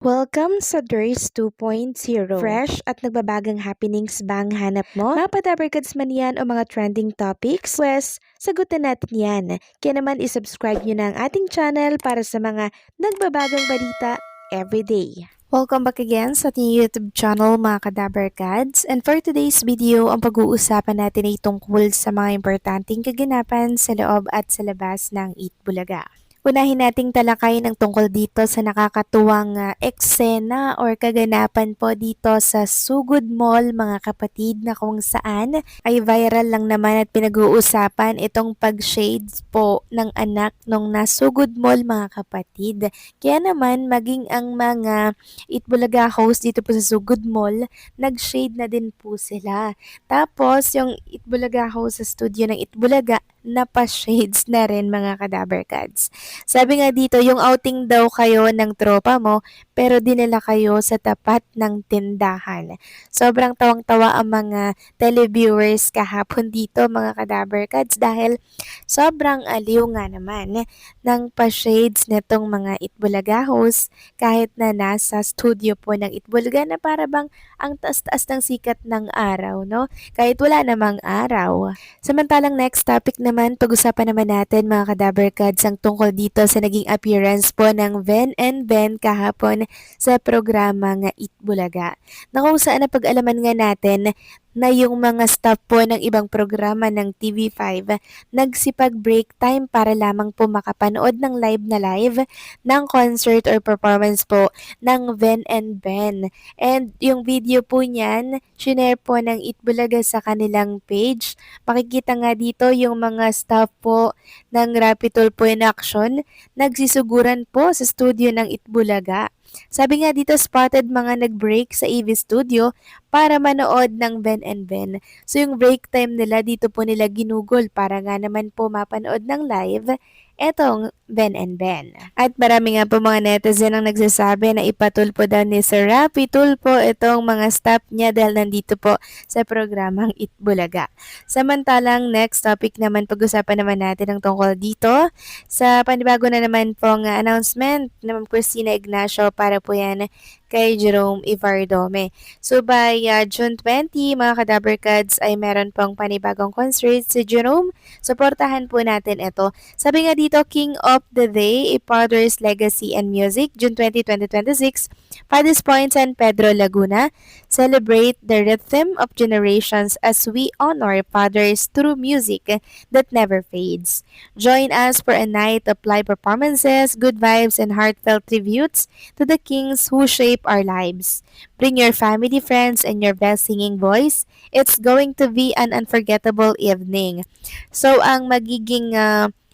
Welcome sa DRS 2.0. Fresh at nagbabagang happenings ba ang hanap mo? Mga padabarkads man yan o mga trending topics? Pwes, sagutin natin yan. Kaya naman isubscribe nyo na ang ating channel para sa mga nagbabagang balita everyday. Welcome back again sa ating YouTube channel mga kadabarkads. And for today's video, ang pag-uusapan natin ay tungkol sa mga importanteng kaganapan sa loob at sa labas ng Eat Bulaga. Unahin nating talakayin ang tungkol dito sa nakakatuwang eksena or kaganapan po dito sa Sugod Mall mga kapatid, na kung saan ay viral lang naman at pinag-uusapan itong pag-shades po ng anak nung nasugod mall mga kapatid. Kaya naman maging ang mga Itbulaga host dito po sa Sugod Mall, nag-shade na din po sila. Tapos yung Itbulaga host sa studio ng Itbulaga, napa-shades na rin mga kadabarkads. Sabi nga dito, yung outing daw kayo ng tropa mo, pero dinala kayo sa tapat ng tindahan. Sobrang tawang-tawa ang mga televiewers kahapon dito mga kadabarkads dahil sobrang aliw nga naman ng pa-shades netong mga Itbulaga host kahit na nasa studio po ng Itbulaga na para bang ang taas-taas ng sikat ng araw, no? Kahit wala namang araw. Samantalang next topic naman, pag-usapan naman natin mga kadabarkads ang tungkol dito sa naging appearance po ng Ven and Ben kahapon sa programa nga Itbulaga. Na kung saan napag-alaman nga natin na yung mga staff po ng ibang programa ng TV5 nagsipag-break time para lamang po makapanood ng live ng concert or performance po ng Ven and Ben. And yung video po niyan, shinare po ng Itbulaga sa kanilang page. Makikita nga dito yung mga staff po ng Rapitol po in action, nagsisuguran po sa studio ng Itbulaga. Sabi nga dito, spotted mga nag-break sa EV Studio para manood ng Ben and Ben. So yung break time nila, dito po nila ginugol para nga naman po mapanood ng live etong Ben and Ben. At marami nga po mga netizen ang nagsasabi na ipatulpo daw ni Sir Rapi Tulpo itong mga staff niya dahil nandito po sa programang Itbulaga. Samantalang next topic naman, pag-usapan naman natin ang tungkol dito sa panibago na naman pong announcement ni Ma'am Christina Ignacio para po yan kay Jerome Ivardome. So by June 20, mga kadabarkads, ay meron pong panibagong concert si Jerome. Suportahan po natin ito. Sabi nga dito, King of the Day, A Father's Legacy and Music, June 20, 2026, Paddy's Point, San Pedro, Laguna. Celebrate the rhythm of generations as we honor fathers through music that never fades. Join us for a night of live performances, good vibes, and heartfelt tributes to the kings who shape our lives. Bring your family, friends, and your best singing voice. It's going to be an unforgettable evening. So, ang magiging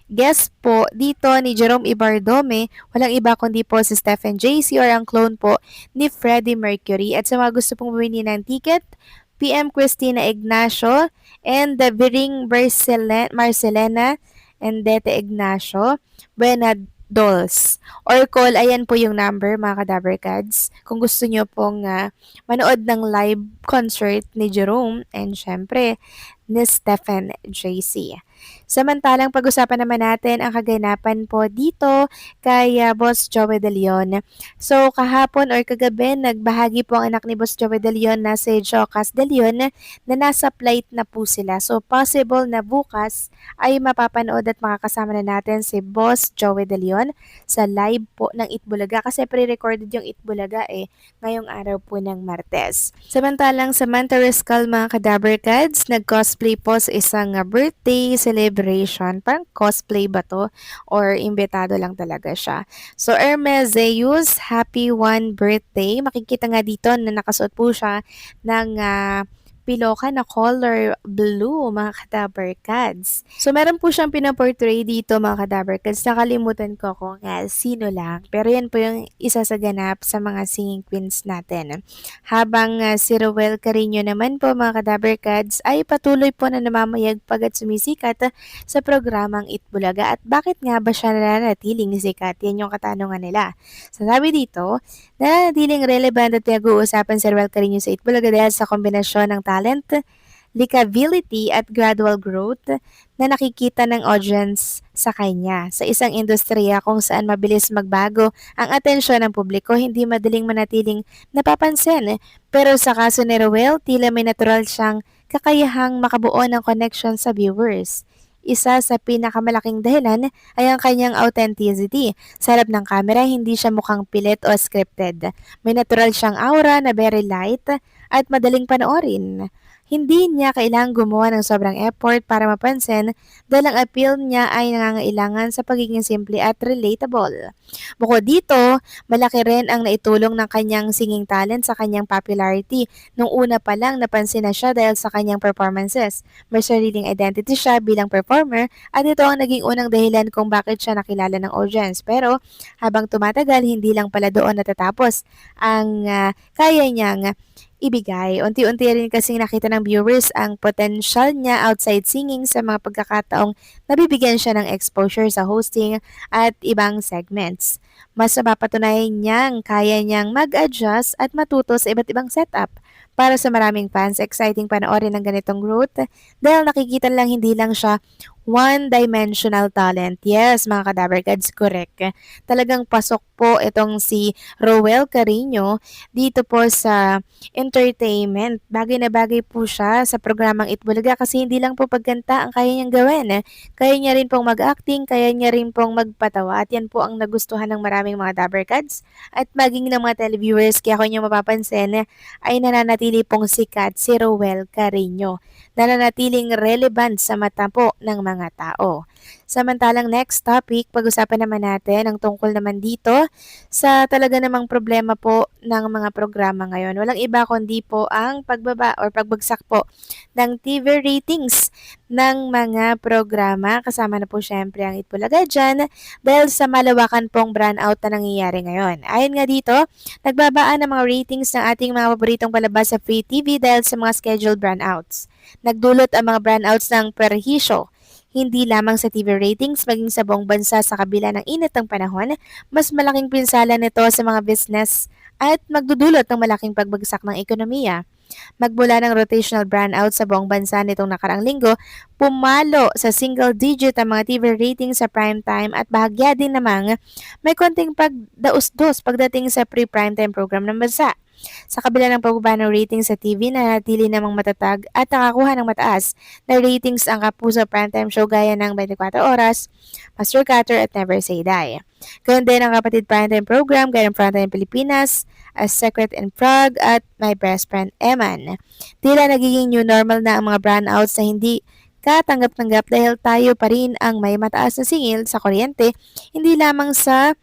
guest po dito ni Jerome Ibardome, walang iba kundi po si Stephen JC or ang clone po ni Freddie Mercury. At sa mga gusto pong bumili ng ticket, PM Christina Ignacio and the Biring Marcelena and Dete Ignacio, Dolls. Or call, ayan po yung number mga kadabarkads. Kung gusto nyo pong manood ng live concert ni Jerome and syempre ni Stephen JC. Samantalang pag-usapan naman natin ang kaganapan po dito kay Boss Joey De Leon. So kahapon or kagabi, nagbahagi po ang anak ni Boss Joey De Leon na si Jocas De Leon na nasa flight na po sila. So possible na bukas ay mapapanood at makakasama na natin si Boss Joey De Leon sa live po ng Itbulaga kasi pre-recorded yung Itbulaga ngayong araw po ng Martes. Samantalang Samantha Riscal mga kadabarkads, nag-cosplay po sa isang birthday celebration. Parang cosplay ba to? Or imbitado lang talaga siya. So Hermes Zeus, happy 1 birthday. Makikita nga dito na nakasuot po siya ng piloka na color blue, mga kadabarkads. So, meron po siyang pinaportray dito, mga kadabarkads. Nakalimutan ko kung sino lang. Pero yan po yung isa sa ganap sa mga singing queens natin. Habang si Rowel Carino naman po, mga kadabarkads, ay patuloy po na namamayagpag at sumisikat sa programang Itbulaga. At bakit nga ba siya nanatiling sikat? Yan yung katanungan nila. So, sabi dito, nanatiling relevant at pinag-uusapan si Rowel Carino sa Itbulaga dahil sa kombinasyon ng talent, likability at gradual growth na nakikita ng audience sa kanya. Sa isang industriya kung saan mabilis magbago ang atensyon ng publiko, hindi madaling manatiling napapansin. Pero sa kaso ni Ruel, tila may natural siyang kakayahang makabuo ng connection sa viewers. Isa sa pinakamalaking dahilan ay ang kanyang authenticity. Sa harap ng camera, hindi siya mukhang pilit o scripted. May natural siyang aura na very light at madaling panoorin. Hindi niya kailangang gumawa ng sobrang effort para mapansin dahil ang appeal niya ay nangangailangan sa pagiging simple at relatable. Bukod dito, malaki rin ang naitulong ng kanyang singing talent sa kanyang popularity. Nung una pa lang napansin na siya dahil sa kanyang performances. May sariling identity siya bilang performer at ito ang naging unang dahilan kung bakit siya nakilala ng audience. Pero habang tumatagal, hindi lang pala doon natatapos ang kaya niyang ibigay. Unti-unti rin kasing nakita ng viewers ang potential niya outside singing sa mga pagkakataong nabibigyan siya ng exposure sa hosting at ibang segments. Mas mapapatunayan niyang kaya niyang mag-adjust at matuto sa iba't ibang setup. Para sa maraming fans, exciting panoorin ng ganitong growth dahil nakikita lang hindi lang siya one-dimensional talent. Yes, mga Kadaver Gods, correct. Talagang pasok po itong si Roel Carino dito po sa entertainment. Bagay na bagay po siya sa programang Itbulaga kasi hindi lang po pagkanta ang kaya niyang gawin. Kaya niya rin pong mag-acting, kaya niya rin pong magpatawa at yan po ang nagustuhan ng maraming mga Dabarkads at maging ng mga televiewers. Kaya kung niyo mapapansin ay nananatili pong sikat si Roel Carino. Nananatiling relevant sa mata po ng mga tao. Samantalang next topic, pag-usapan naman natin ang tungkol naman dito sa talaga namang problema po ng mga programa ngayon. Walang iba kundi po ang pagbaba or pagbagsak po ng TV ratings ng mga programa. Kasama na po syempre ang Itbulaga dyan dahil sa malawakan pong brownout na nangyayari ngayon. Ayon nga dito, nagbabaan ang mga ratings ng ating mga paboritong palabas sa free TV dahil sa mga scheduled brownouts. Nagdulot ang mga brownouts ng perhisyo hindi lamang sa TV ratings, maging sa buong bansa sa kabila ng init ng panahon, mas malaking pinsala nito sa mga business at magdudulot ng malaking pagbagsak ng ekonomiya. Magmula ng rotational brownout sa buong bansa nitong nakaraang linggo, pumalo sa single digit ang mga TV ratings sa prime time at bahagya din namang may konting pagdaos-dos pagdating sa pre-primetime program ng bansa. Sa kabila ng pagbaba ng ratings sa TV, nanatili namang matatag at nakakuha ng mataas na ratings ang Kapuso primetime show gaya ng 24 Oras, Master Cutter at Never Say Die. Ganoon din ang kapatid primetime program gaya ng Frontline Pilipinas, A Secret and Frog at My Best Friend Eman. Tila nagiging new normal na ang mga brownouts na hindi katanggap-tanggap dahil tayo pa rin ang may mataas na singil sa kuryente, hindi lamang sa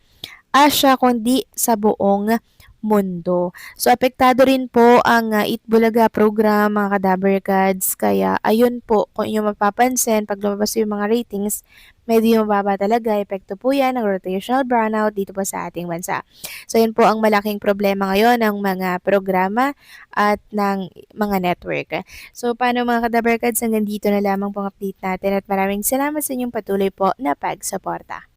Asia kundi sa buong mundo. So, apektado rin po ang Itbulaga program, mga Kadaver Gods. Kaya, ayun po, kung inyo mapapansin, pag lumabas yung mga ratings, medyo mababa talaga. Epekto po yan ng rotational brownout dito po sa ating bansa. So, yun po ang malaking problema ngayon ng mga programa at ng mga network. So, paano mga Kadaver Gods, hanggang dito na lamang pong update natin at maraming salamat sa inyong patuloy po na pagsuporta.